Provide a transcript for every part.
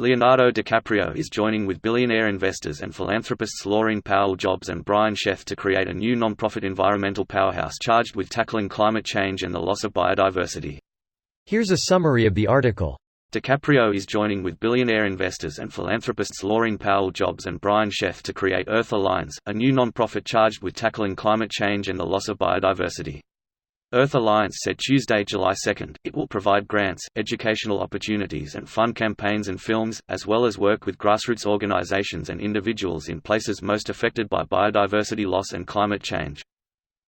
Leonardo DiCaprio is joining with billionaire investors and philanthropists Laurene Powell Jobs and Brian Sheff to create a new non-profit environmental powerhouse charged with tackling climate change and the loss of biodiversity. Here's a summary of the article. DiCaprio is joining with billionaire investors and philanthropists Laurene Powell Jobs and Brian Sheff to create Earth Alliance, a new non-profit charged with tackling climate change and the loss of biodiversity. Earth Alliance said Tuesday, July 2, it will provide grants, educational opportunities and fund campaigns and films, as well as work with grassroots organizations and individuals in places most affected by biodiversity loss and climate change.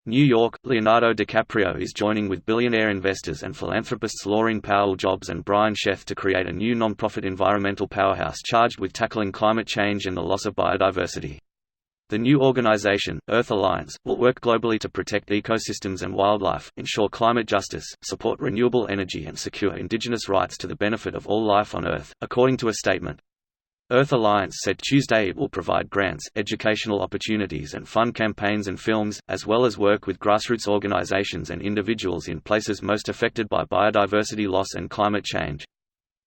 New York, Leonardo DiCaprio is joining with billionaire investors and philanthropists Laurene Powell Jobs and Brian Sheff to create a new non-profit environmental powerhouse charged with tackling climate change and the loss of biodiversity. The new organization, Earth Alliance, will work globally to protect ecosystems and wildlife, ensure climate justice, support renewable energy and secure indigenous rights to the benefit of all life on Earth, according to a statement. Earth Alliance said Tuesday it will provide grants, educational opportunities and fund campaigns and films, as well as work with grassroots organizations and individuals in places most affected by biodiversity loss and climate change.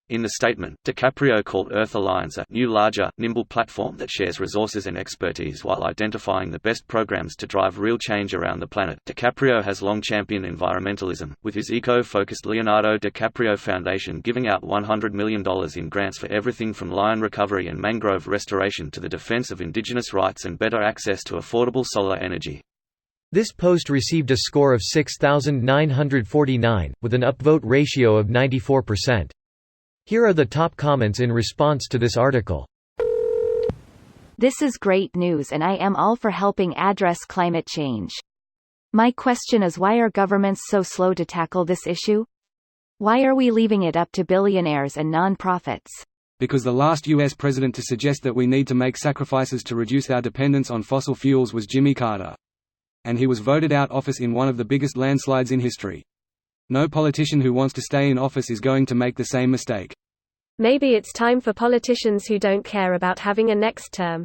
In the statement, DiCaprio called Earth Alliance a new larger, nimble platform that shares resources and expertise while identifying the best programs to drive real change around the planet. DiCaprio has long championed environmentalism, with his eco-focused Leonardo DiCaprio Foundation giving out $100 million in grants for everything from lion recovery and mangrove restoration to the defense of indigenous rights and better access to affordable solar energy. This post received a score of 6,949, with an upvote ratio of 94%. Here are the top comments in response to this article. This is great news and I am all for helping address climate change. My question is, why are governments so slow to tackle this issue? Why are we leaving it up to billionaires and non-profits? Because the last U.S. president to suggest that we need to make sacrifices to reduce our dependence on fossil fuels was Jimmy Carter. And he was voted out of office in one of the biggest landslides in history. No politician who wants to stay in office is going to make the same mistake. Maybe it's time for politicians who don't care about having a next term.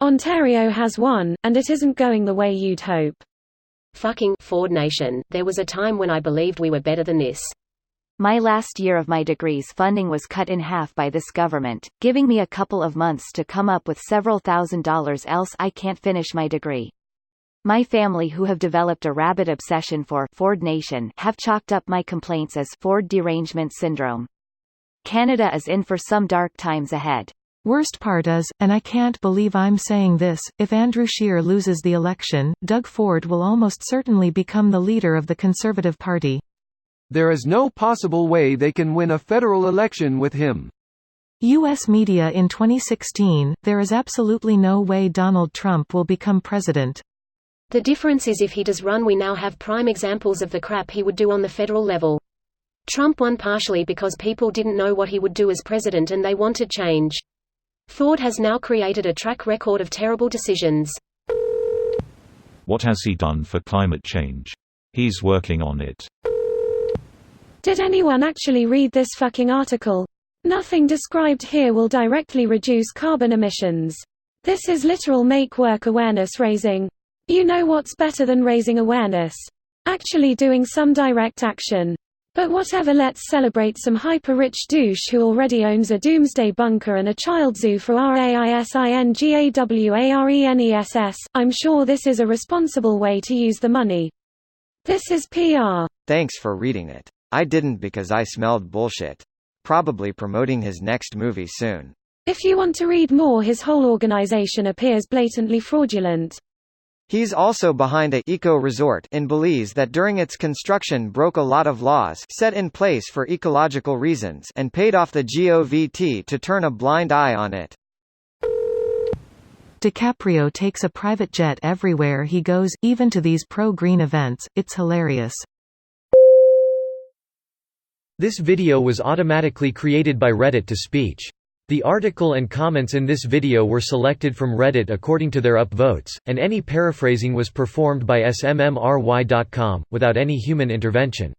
Ontario has one, and it isn't going the way you'd hope. Fucking Ford Nation, there was a time when I believed we were better than this. My last year of my degree's funding was cut in half by this government, giving me a couple of months to come up with several $1,000s, else I can't finish my degree. My family, who have developed a rabid obsession for Ford Nation, have chalked up my complaints as Ford derangement syndrome. Canada is in for some dark times ahead. Worst part is, and I can't believe I'm saying this, if Andrew Scheer loses the election, Doug Ford will almost certainly become the leader of the Conservative Party. There is no possible way they can win a federal election with him. U.S. media in 2016, there is absolutely no way Donald Trump will become president. The difference is if he does run, we now have prime examples of the crap he would do on the federal level. Trump won partially because people didn't know what he would do as president and they wanted change. Ford has now created a track record of terrible decisions. What has he done for climate change? He's working on it. Did anyone actually read this fucking article? Nothing described here will directly reduce carbon emissions. This is literal make-work awareness raising. You know what's better than raising awareness? Actually doing some direct action. But whatever, let's celebrate some hyper-rich douche who already owns a doomsday bunker and a child zoo for RAISINGAWARENESS. I'm sure this is a responsible way to use the money. This is PR. Thanks for reading it. I didn't because I smelled bullshit. Probably promoting his next movie soon. If you want to read more, his whole organization appears blatantly fraudulent. He's also behind a eco-resort in Belize that during its construction broke a lot of laws set in place for ecological reasons and paid off the GOVT to turn a blind eye on it. DiCaprio takes a private jet everywhere he goes, even to these pro-green events. It's hilarious. This video was automatically created by Reddit to speech. The article and comments in this video were selected from Reddit according to their upvotes, and any paraphrasing was performed by smmry.com, without any human intervention.